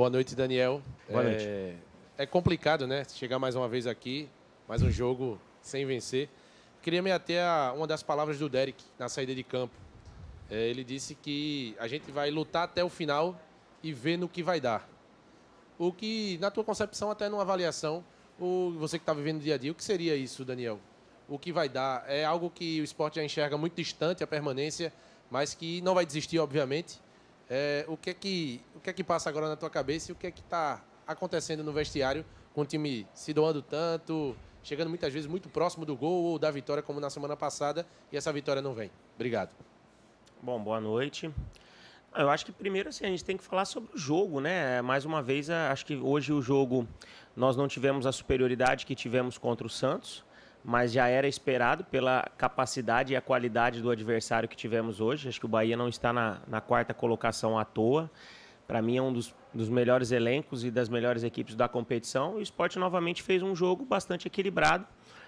Boa noite, Daniel. Boa noite. É complicado, né? Chegar mais uma vez aqui, mais um jogo sem vencer. Queria me ater a uma das palavras do Derek na saída de campo. Ele disse que a gente vai lutar até o final e ver no que vai dar. O que, na tua concepção, até numa avaliação, você que está vivendo o dia a dia, o que seria isso, Daniel? O que vai dar? É algo que o esporte já enxerga muito distante, a permanência, mas que não vai desistir, obviamente. O que é que passa agora na tua cabeça e o que é que está acontecendo no vestiário com o time se doando tanto, chegando muitas vezes muito próximo do gol ou da vitória, como na semana passada, e essa vitória não vem? Obrigado. Bom, boa noite. Eu acho que primeiro assim, a gente tem que falar sobre o jogo, né? Mais uma vez, acho que hoje o jogo nós não tivemos a superioridade que tivemos contra o Santos, mas já era esperado pela capacidade e a qualidade do adversário que tivemos hoje. Acho que o Bahia não está na quarta colocação à toa. Para mim é um dos melhores elencos e das melhores equipes da competição. E o Sport novamente fez um jogo bastante equilibrado.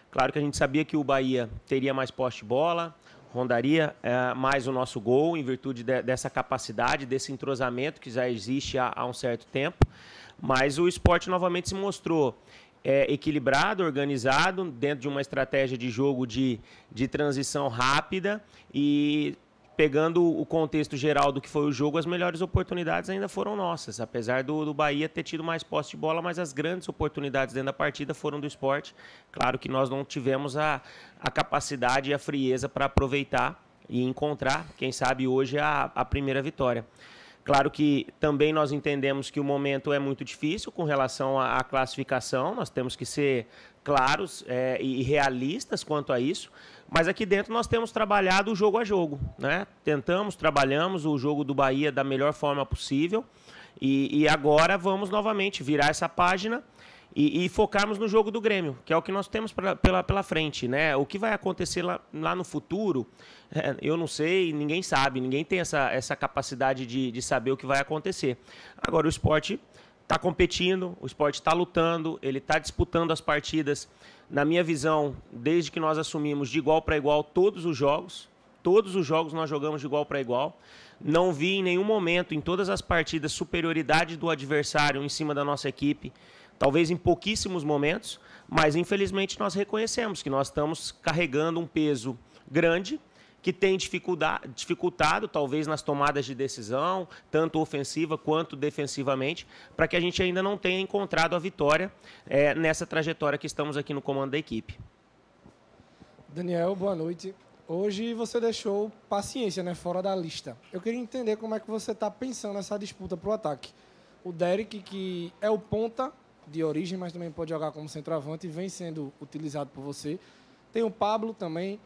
Claro que a gente sabia que o Bahia teria mais posse de bola, rondaria mais o nosso gol, em virtude dessa capacidade, desse entrosamento que já existe há um certo tempo. Mas o Sport novamente se mostrou equilibrado, organizado, dentro de uma estratégia de jogo de transição rápida e pegando o contexto geral do que foi o jogo, as melhores oportunidades ainda foram nossas, apesar do Bahia ter tido mais posse de bola, mas as grandes oportunidades dentro da partida foram do Sport. Claro que nós não tivemos a capacidade e a frieza para aproveitar e encontrar, quem sabe hoje, a primeira vitória. Claro que também nós entendemos que o momento é muito difícil com relação à classificação, nós temos que ser claros e realistas quanto a isso, mas aqui dentro nós temos trabalhado o jogo a jogo, né? Trabalhamos o jogo do Bahia da melhor forma possível e agora vamos novamente virar essa página e focarmos no jogo do Grêmio, que é o que nós temos pela frente, né? O que vai acontecer lá no futuro, eu não sei, ninguém sabe, ninguém tem essa capacidade de saber o que vai acontecer. Agora o Sport está competindo, o Sport está lutando, ele está disputando as partidas, na minha visão, desde que nós assumimos de igual para igual todos os jogos nós jogamos de igual para igual. Não vi em nenhum momento, em todas as partidas, superioridade do adversário em cima da nossa equipe. Talvez em pouquíssimos momentos, mas infelizmente nós reconhecemos que nós estamos carregando um peso grande que tem dificultado, talvez nas tomadas de decisão, tanto ofensiva quanto defensivamente, para que a gente ainda não tenha encontrado a vitória nessa trajetória que estamos aqui no comando da equipe. Daniel, boa noite. Hoje você deixou paciência, né, fora da lista. Eu queria entender como é que você está pensando nessa disputa para o ataque. O Derek, que é o ponta de origem, mas também pode jogar como centroavante e vem sendo utilizado por você. Tem o Pablo também.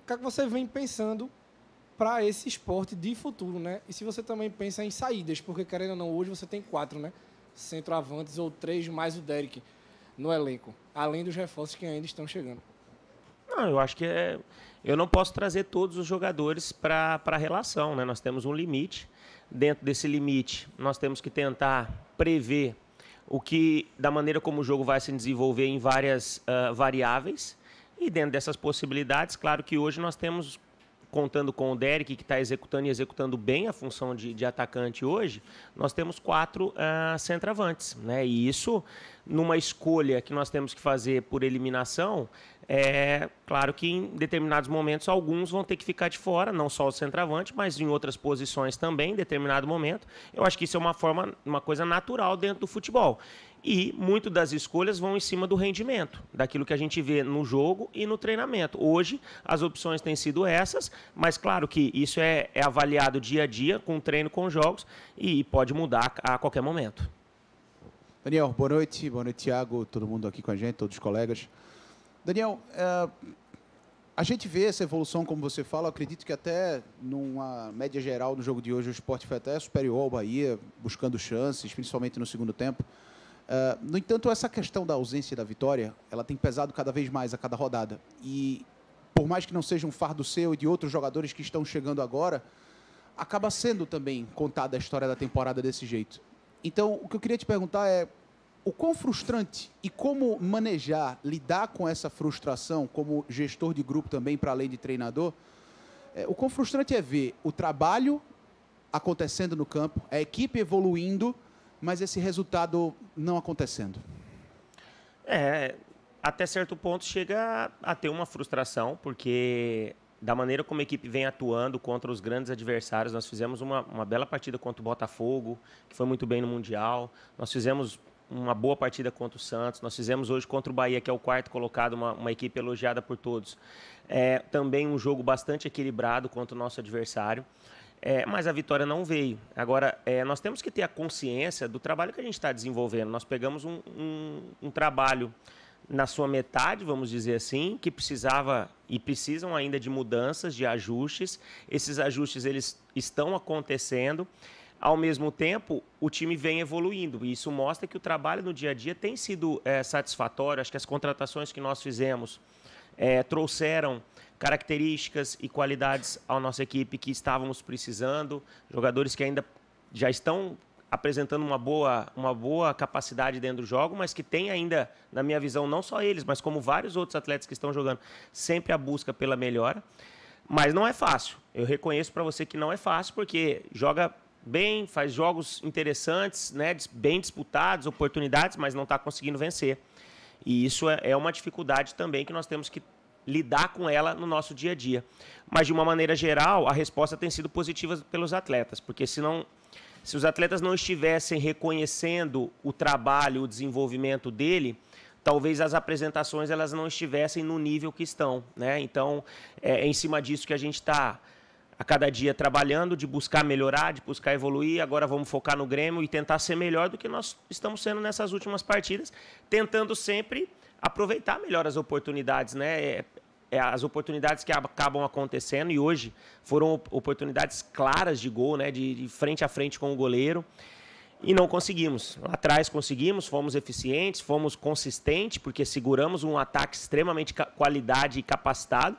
O que é que você vem pensando para esse esporte de futuro, né? E se você também pensa em saídas, porque querendo ou não, hoje você tem 4, né? Centroavantes ou 3 mais o Derek no elenco, além dos reforços que ainda estão chegando. Não, eu acho que eu não posso trazer todos os jogadores para a relação, né? Nós temos um limite. Dentro desse limite, nós temos que tentar prever da maneira como o jogo vai se desenvolver em várias variáveis. E dentro dessas possibilidades, claro que hoje nós temos, contando com o Derek, que está executando bem a função de atacante hoje, nós temos 4 centroavantes, né? E isso, numa escolha que nós temos que fazer por eliminação, claro que em determinados momentos alguns vão ter que ficar de fora, não só o centroavante, mas em outras posições também, em determinado momento. Eu acho que isso é uma coisa natural dentro do futebol. E muito das escolhas vão em cima do rendimento, daquilo que a gente vê no jogo e no treinamento. Hoje, as opções têm sido essas, mas claro que isso é avaliado dia a dia, com treino, com jogos, e pode mudar a qualquer momento. Daniel, boa noite, Thiago, todo mundo aqui com a gente, todos os colegas. Daniel, a gente vê essa evolução, como você fala, eu acredito que até numa média geral no jogo de hoje o Sport foi até superior ao Bahia, buscando chances, principalmente no segundo tempo. No entanto, essa questão da ausência da vitória, ela tem pesado cada vez mais a cada rodada. E por mais que não seja um fardo seu e de outros jogadores que estão chegando agora, acaba sendo também contada a história da temporada desse jeito. Então, o que eu queria te perguntar é o quão frustrante e como manejar, lidar com essa frustração como gestor de grupo também, para além de treinador, o quão frustrante é ver o trabalho acontecendo no campo, a equipe evoluindo, mas esse resultado não acontecendo? Até certo ponto chega a ter uma frustração, porque da maneira como a equipe vem atuando contra os grandes adversários, nós fizemos uma bela partida contra o Botafogo, que foi muito bem no Mundial, nós fizemos uma boa partida contra o Santos, nós fizemos hoje contra o Bahia, que é o quarto colocado, uma equipe elogiada por todos. Também um jogo bastante equilibrado contra o nosso adversário, mas a vitória não veio. Agora, nós temos que ter a consciência do trabalho que a gente está desenvolvendo. Nós pegamos um trabalho na sua metade, vamos dizer assim, que precisava e precisam ainda de mudanças, de ajustes. Esses ajustes eles estão acontecendo. Ao mesmo tempo, o time vem evoluindo. E isso mostra que o trabalho no dia a dia tem sido satisfatório. Acho que as contratações que nós fizemos trouxeram características e qualidades à nossa equipe que estávamos precisando. Jogadores que ainda já estão apresentando uma boa capacidade dentro do jogo, mas que tem ainda, na minha visão, não só eles, mas como vários outros atletas que estão jogando, sempre a busca pela melhora. Mas não é fácil. Eu reconheço para você que não é fácil, porque joga bem, faz jogos interessantes, né, bem disputados, oportunidades, mas não está conseguindo vencer. E isso é uma dificuldade também que nós temos que lidar com ela no nosso dia a dia. Mas, de uma maneira geral, a resposta tem sido positiva pelos atletas, porque se os atletas não estivessem reconhecendo o trabalho, o desenvolvimento dele, talvez as apresentações elas não estivessem no nível que estão, né? Então, é em cima disso que a gente está a cada dia trabalhando, de buscar melhorar, de buscar evoluir. Agora vamos focar no Grêmio e tentar ser melhor do que nós estamos sendo nessas últimas partidas, tentando sempre aproveitar melhor as oportunidades, né? As oportunidades que acabam acontecendo, e hoje foram oportunidades claras de gol, né? De frente a frente com o goleiro, e não conseguimos. Lá atrás conseguimos, fomos eficientes, fomos consistentes, porque seguramos um ataque extremamente qualidade e capacitado,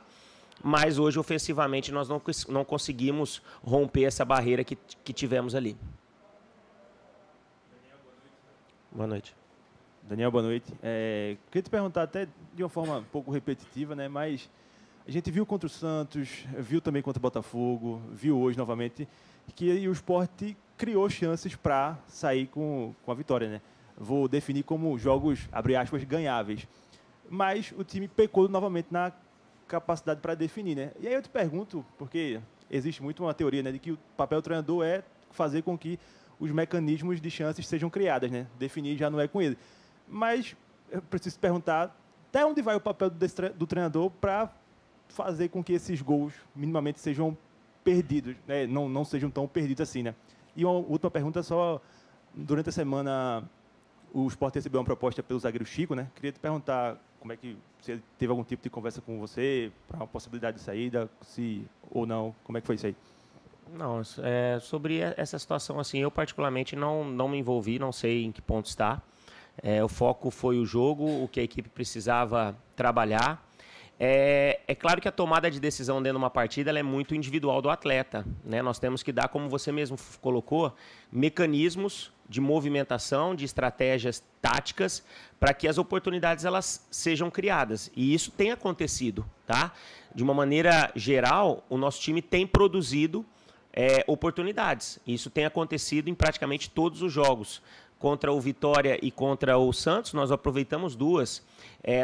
mas hoje, ofensivamente, nós não conseguimos romper essa barreira que tivemos ali. Boa noite. Daniel, boa noite. Queria te perguntar, até de uma forma um pouco repetitiva, né? Mas a gente viu contra o Santos, viu também contra o Botafogo, viu hoje novamente, que o Sport criou chances para sair com a vitória, né? Vou definir como jogos, abre aspas, ganháveis. Mas o time pecou novamente na capacidade para definir, né? E aí eu te pergunto, porque existe muito uma teoria, né, de que o papel do treinador é fazer com que os mecanismos de chances sejam criadas, né? Definir já não é com ele. Mas eu preciso te perguntar até onde vai o papel do treinador para fazer com que esses gols minimamente sejam perdidos, né? Não sejam tão perdidos assim, né? E uma última pergunta só, durante a semana o Sport recebeu uma proposta pelo zagueiro Chico, né? Queria te perguntar como é que, se ele teve algum tipo de conversa com você para uma possibilidade de saída, se ou não, como é que foi isso aí? Não, sobre essa situação, assim, eu particularmente não me envolvi, não sei em que ponto está. O foco foi o jogo, o que a equipe precisava trabalhar. É claro que a tomada de decisão dentro de uma partida ela é muito individual do atleta, né? Nós temos que dar, como você mesmo colocou, mecanismos de movimentação, de estratégias táticas, para que as oportunidades elas sejam criadas. E isso tem acontecido, tá? De uma maneira geral, o nosso time tem produzido oportunidades. Isso tem acontecido em praticamente todos os jogos. Contra o Vitória e contra o Santos, nós aproveitamos duas.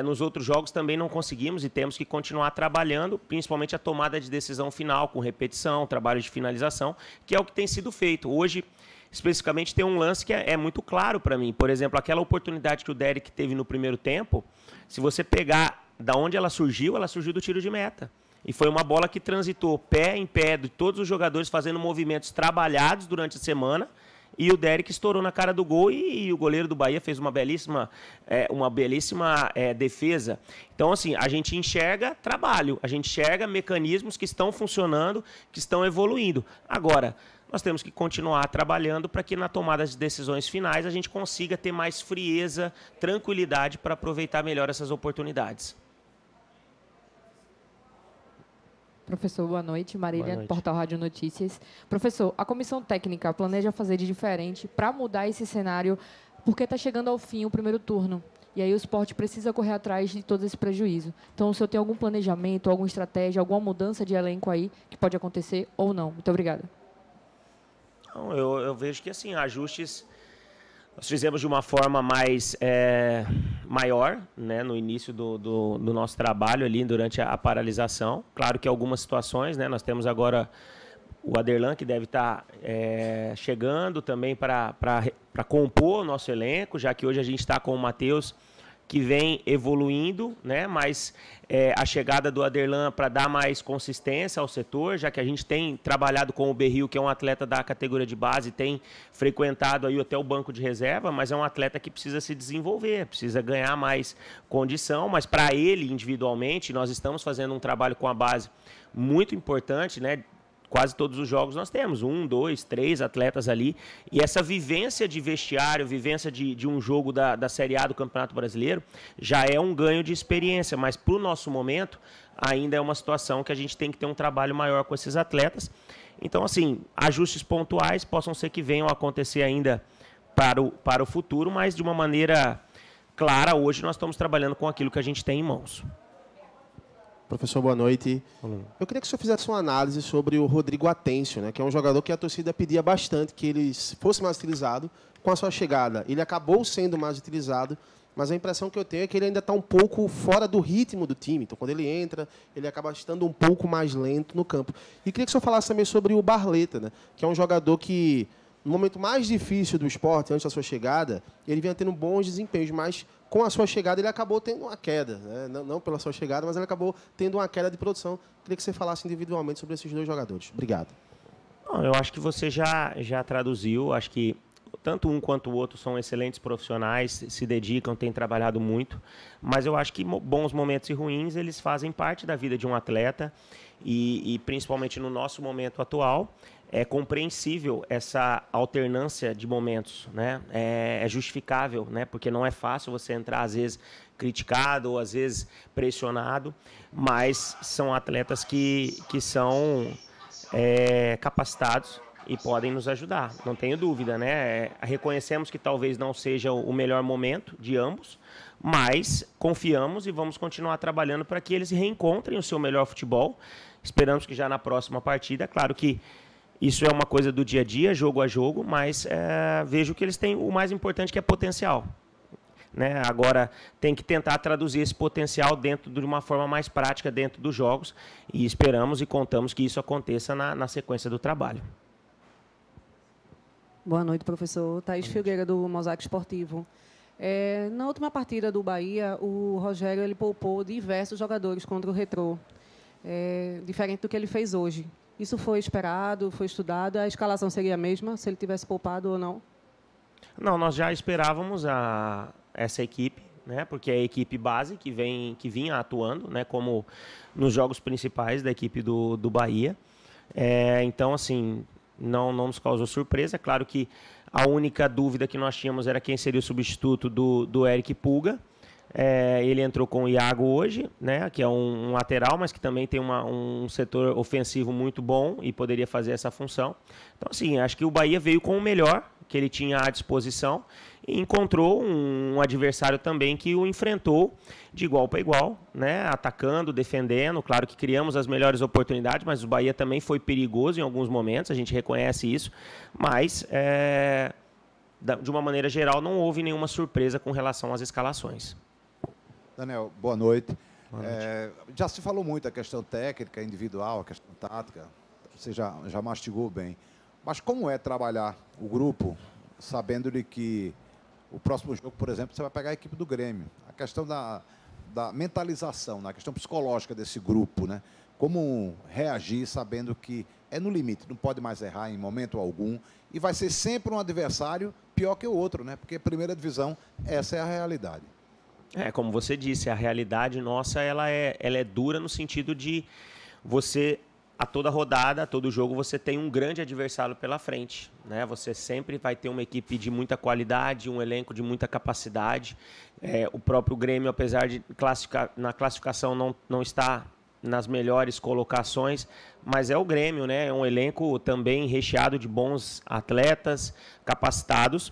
Nos outros jogos também não conseguimos e temos que continuar trabalhando, principalmente a tomada de decisão final, com repetição, trabalho de finalização, que é o que tem sido feito. Hoje, especificamente, tem um lance que é muito claro para mim. Por exemplo, aquela oportunidade que o Derek teve no primeiro tempo, se você pegar da onde ela surgiu do tiro de meta. E foi uma bola que transitou pé em pé de todos os jogadores fazendo movimentos trabalhados durante a semana, e o Derek estourou na cara do gol e o goleiro do Bahia fez uma belíssima defesa. Então, assim, a gente enxerga trabalho, a gente enxerga mecanismos que estão funcionando, que estão evoluindo. Agora, nós temos que continuar trabalhando para que na tomada de decisões finais a gente consiga ter mais frieza, tranquilidade para aproveitar melhor essas oportunidades. Professor, boa noite. Marília, Boa noite. Portal Rádio Notícias. Professor, a comissão técnica planeja fazer de diferente para mudar esse cenário, porque está chegando ao fim o primeiro turno. E aí o Sport precisa correr atrás de todo esse prejuízo. Então, o senhor tem algum planejamento, alguma estratégia, alguma mudança de elenco aí que pode acontecer ou não? Muito obrigada. Não, eu vejo que, assim, ajustes Nós fizemos de uma forma mais maior, né, no início do nosso trabalho ali, durante a paralisação. Claro que algumas situações, né, nós temos agora o Aderlan, que deve estar chegando também para compor o nosso elenco, já que hoje a gente está com o Matheus, que vem evoluindo, né? Mas a chegada do Aderlan para dar mais consistência ao setor, já que a gente tem trabalhado com o Berril, que é um atleta da categoria de base, tem frequentado aí até o banco de reserva, mas é um atleta que precisa se desenvolver, precisa ganhar mais condição, mas para ele individualmente, nós estamos fazendo um trabalho com a base muito importante, né? Quase todos os jogos nós temos 1, 2, 3 atletas ali. E essa vivência de vestiário, vivência de um jogo da Série A do Campeonato Brasileiro, já é um ganho de experiência. Mas para o nosso momento, ainda é uma situação que a gente tem que ter um trabalho maior com esses atletas. Então, assim, ajustes pontuais possam ser que venham a acontecer ainda para o futuro, mas de uma maneira clara, hoje nós estamos trabalhando com aquilo que a gente tem em mãos. Professor, boa noite. Eu queria que o senhor fizesse uma análise sobre o Rodrigo Atencio, né, que é um jogador que a torcida pedia bastante que ele fosse mais utilizado com a sua chegada. Ele acabou sendo mais utilizado, mas a impressão que eu tenho é que ele ainda está um pouco fora do ritmo do time. Então, quando ele entra, ele acaba estando um pouco mais lento no campo. E queria que o senhor falasse também sobre o Barleta, né, que é um jogador que, no momento mais difícil do esporte, antes da sua chegada, ele vinha tendo bons desempenhos, mas com a sua chegada ele acabou tendo uma queda, né? Não pela sua chegada, mas ele acabou tendo uma queda de produção. Queria que você falasse individualmente sobre esses dois jogadores. Obrigado. Não, eu acho que você já traduziu, acho que tanto um quanto o outro são excelentes profissionais, se dedicam, têm trabalhado muito, mas eu acho que bons momentos e ruins, eles fazem parte da vida de um atleta e principalmente no nosso momento atual, é compreensível essa alternância de momentos, né? É justificável, né? Porque não é fácil você entrar, às vezes, criticado ou, às vezes, pressionado, mas são atletas que são capacitados e podem nos ajudar, não tenho dúvida, né? Reconhecemos que talvez não seja o melhor momento de ambos, mas confiamos e vamos continuar trabalhando para que eles reencontrem o seu melhor futebol. Esperamos que já na próxima partida, claro que isso é uma coisa do dia a dia, jogo a jogo, mas vejo que eles têm o mais importante, que é potencial. Né? Agora, tem que tentar traduzir esse potencial dentro de uma forma mais prática dentro dos jogos e esperamos e contamos que isso aconteça na sequência do trabalho. Boa noite, professor. Thaís Filgueira, do Mosaico Esportivo. Na última partida do Bahia, o Rogério ele poupou diversos jogadores contra o Retrô, diferente do que ele fez hoje. Isso foi esperado, foi estudado? A escalação seria a mesma, se ele tivesse poupado ou não? Não, nós já esperávamos essa equipe, né? Porque é a equipe base que vinha atuando, né? Como nos jogos principais da equipe do Bahia. Então, assim, não nos causou surpresa. Claro que a única dúvida que nós tínhamos era quem seria o substituto do Eric Pulga. Ele entrou com o Iago hoje, né, que é um lateral, mas que também tem um setor ofensivo muito bom e poderia fazer essa função. Então, assim, acho que o Bahia veio com o melhor que ele tinha à disposição e encontrou um adversário também que o enfrentou de igual para igual, né, atacando, defendendo. Claro que criamos as melhores oportunidades, mas o Bahia também foi perigoso em alguns momentos, a gente reconhece isso, mas de uma maneira geral não houve nenhuma surpresa com relação às escalações. Daniel, boa noite. Já se falou muito da questão técnica, individual, a questão tática, você já mastigou bem. Mas como é trabalhar o grupo, sabendo de que o próximo jogo, por exemplo, você vai pegar a equipe do Grêmio? A questão da mentalização, a questão psicológica desse grupo, né? Como reagir sabendo que é no limite, não pode mais errar em momento algum e vai ser sempre um adversário pior que o outro, né? Porque a primeira divisão, essa é a realidade. Como você disse, a realidade nossa ela é dura no sentido de você, a toda rodada, a todo jogo, você tem um grande adversário pela frente, né? Você sempre vai ter uma equipe de muita qualidade, um elenco de muita capacidade. O próprio Grêmio, apesar de na classificação não estar nas melhores colocações, mas é o Grêmio, né? É um elenco também recheado de bons atletas, capacitados.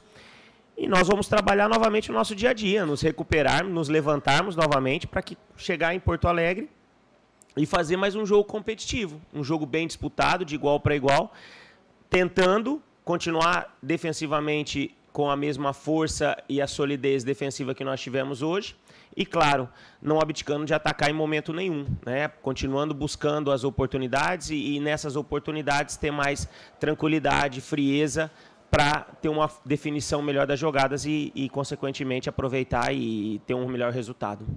E nós vamos trabalhar novamente o nosso dia a dia, nos recuperarmos, nos levantarmos novamente para que chegar em Porto Alegre e fazer mais um jogo competitivo, um jogo bem disputado, de igual para igual, tentando continuar defensivamente com a mesma força e a solidez defensiva que nós tivemos hoje. E, claro, não abdicando de atacar em momento nenhum, né? Continuando buscando as oportunidades e nessas oportunidades ter mais tranquilidade, frieza, para ter uma definição melhor das jogadas e, consequentemente, aproveitar e ter um melhor resultado.